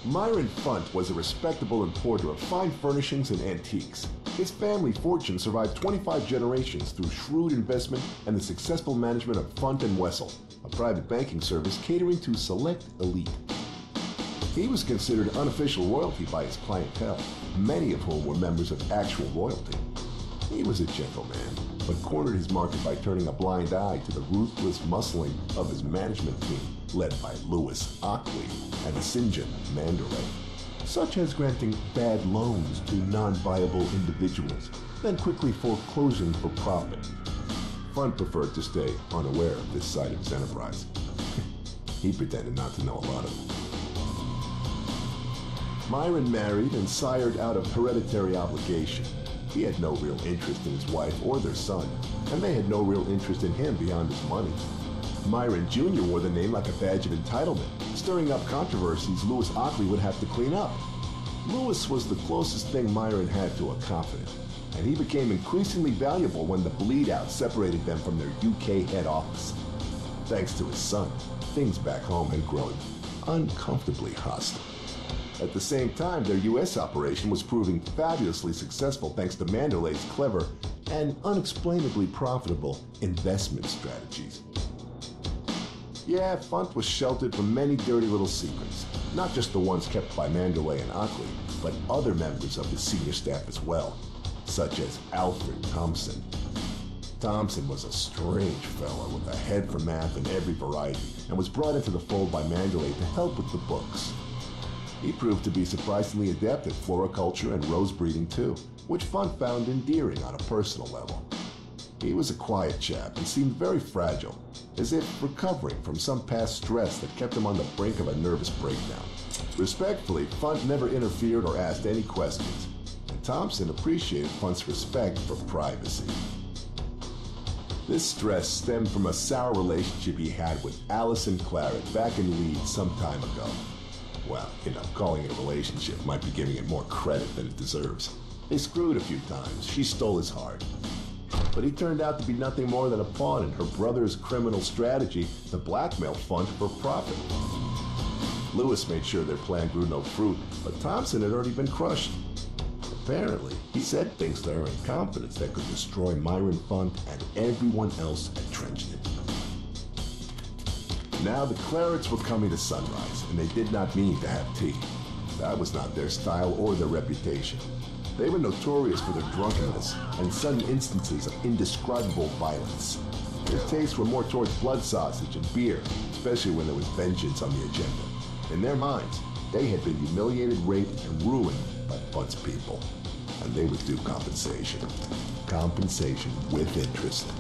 Myron Funt was a respectable importer of fine furnishings and antiques. His family fortune survived 25 generations through shrewd investment and the successful management of Funt and Wessel, a private banking service catering to select elite. He was considered unofficial royalty by his clientele, many of whom were members of actual royalty. He was a gentleman, but cornered his market by turning a blind eye to the ruthless muscling of his management team, led by Louis Ockley and St. John Manderley, such as granting bad loans to non-viable individuals, then quickly foreclosing for profit. Funt preferred to stay unaware of this side of his enterprise. He pretended not to know a lot of it. Myron married and sired out of hereditary obligation. He had no real interest in his wife or their son, and they had no real interest in him beyond his money. Myron Jr. wore the name like a badge of entitlement, stirring up controversies Louis Ockley would have to clean up. Louis was the closest thing Myron had to a confidant, and he became increasingly valuable when the bleed-out separated them from their UK head office. Thanks to his son, things back home had grown uncomfortably hostile. At the same time, their U.S. operation was proving fabulously successful thanks to Manderley's clever and unexplainably profitable investment strategies. Yeah, Funt was sheltered from many dirty little secrets, not just the ones kept by Manderley and Ockley, but other members of his senior staff as well, such as Alfred Thompson. Thompson was a strange fellow with a head for math in every variety and was brought into the fold by Manderley to help with the books. He proved to be surprisingly adept at floriculture and rose breeding too, which Funt found endearing on a personal level. He was a quiet chap and seemed very fragile, as if recovering from some past stress that kept him on the brink of a nervous breakdown. Respectfully, Funt never interfered or asked any questions, and Thompson appreciated Funt's respect for privacy. This stress stemmed from a sour relationship he had with Alison Claret back in Leeds some time ago. Well, calling it a relationship might be giving it more credit than it deserves. They screwed a few times. She stole his heart. But he turned out to be nothing more than a pawn in her brother's criminal strategy to blackmail Funt for profit. Lewis made sure their plan grew no fruit, but Thompson had already been crushed. Apparently, he said things to her in confidence that could destroy Myron Funt and everyone else at Trenchton. Now the Clarets were coming to Sunrise, and they did not mean to have tea. That was not their style or their reputation. They were notorious for their drunkenness and sudden instances of indescribable violence. Their tastes were more towards blood sausage and beer, especially when there was vengeance on the agenda. In their minds, they had been humiliated, raped, and ruined by Funt's people, and they would do compensation. Compensation with interest.